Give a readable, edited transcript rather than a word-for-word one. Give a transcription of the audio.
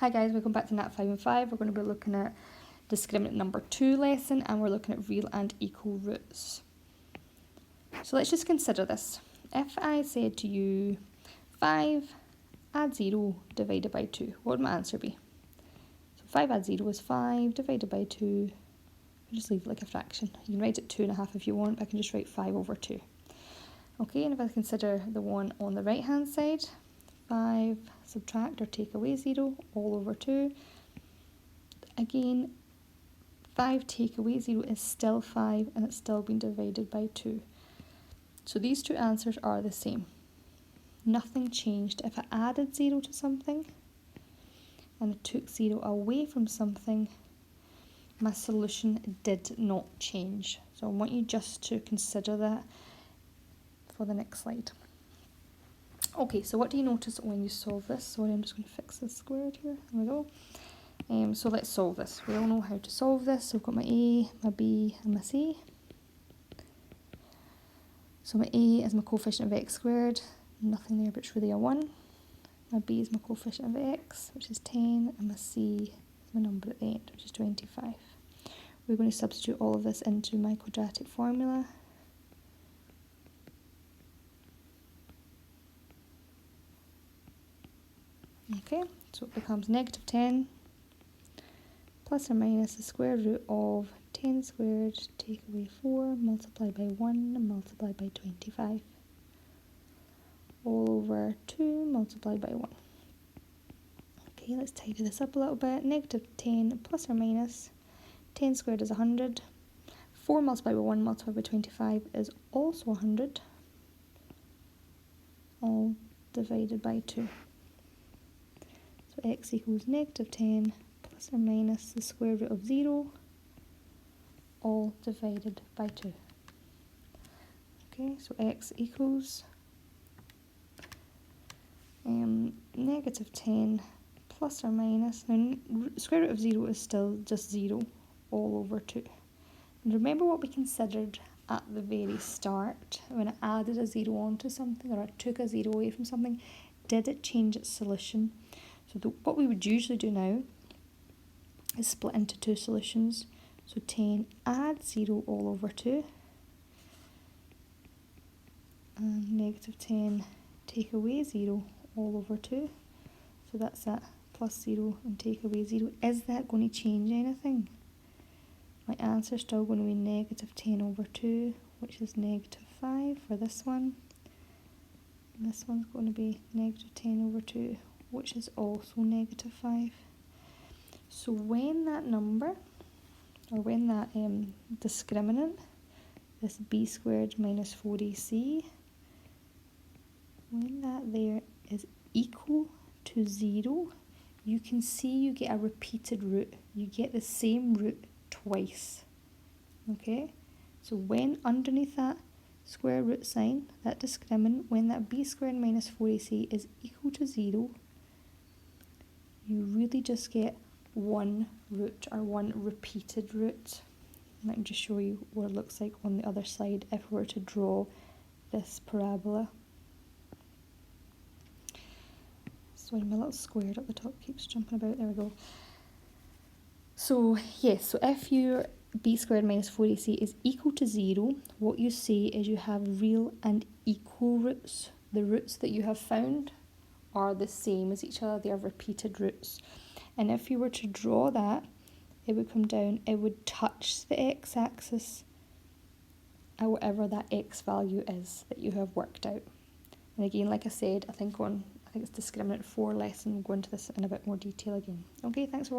Hi guys, welcome back to Nat 5 and 5. We're going to be looking at discriminant number 2 lesson, and we're looking at real and equal roots. So let's just consider this. If I said to you 5 add 0 divided by 2, what would my answer be? So 5 add 0 is 5 divided by 2. I'll just leave it like a fraction. You can write it 2.5 if you want. I can just write 5 over 2. Okay, and if I consider the one on the right hand side, 5 subtract or take away 0 all over 2. Again, 5 take away 0 is still 5 and it's still been divided by 2. So these two answers are the same. Nothing changed. If I added 0 to something and I took 0 away from something, my solution did not change. So I want you just to consider that for the next slide. Okay, so what do you notice when you solve this? Sorry, I'm just going to fix this squared here. There we go. So let's solve this. We all know how to solve this. So I've got my A, my B and my C. So my A is my coefficient of x squared. Nothing there, but it's really a 1. My B is my coefficient of x, which is 10. And my C is my number at the end, which is 25. We're going to substitute all of this into my quadratic formula. Okay, so it becomes negative 10 plus or minus the square root of 10 squared, take away 4, multiplied by 1, and multiplied by 25. All over 2 multiplied by 1. Okay, let's tidy this up a little bit. Negative 10 plus or minus 10 squared is 100. 4 multiplied by 1 multiplied by 25 is also 100. All divided by 2. So x equals negative 10 plus or minus the square root of 0, all divided by 2. Okay, so x equals negative 10 plus or minus, now square root of 0 is still just 0, all over 2. And remember what we considered at the very start, when I added a 0 onto something, or I took a 0 away from something, did it change its solution? So what we would usually do now is split into two solutions. So 10 add 0 all over 2. And negative 10 take away 0 all over 2. So that's that, plus 0 and take away 0. Is that going to change anything? My answer is still going to be negative 10 over 2, which is negative 5 for this one. And this one's going to be negative 10 over 2, which is also negative 5. So when that number, or when that discriminant, this b squared minus 4ac, when that there is equal to 0, you can see you get a repeated root. You get the same root twice. Okay? So when underneath that square root sign, that discriminant, when that b squared minus 4ac is equal to 0, you really just get one root, or one repeated root. Let me just show you what it looks like on the other side if we were to draw this parabola. Sorry, my little square up the top keeps jumping about. There we go. So yes, so if your b squared minus 4ac is equal to 0, what you say is you have real and equal roots. The roots that you have found are the same as each other, they are repeated roots. And if you were to draw that, it would come down, it would touch the x-axis at whatever that x value is that you have worked out. And again, like I said, I think it's discriminant 4 lesson, we'll go into this in a bit more detail again. Okay, thanks for watching.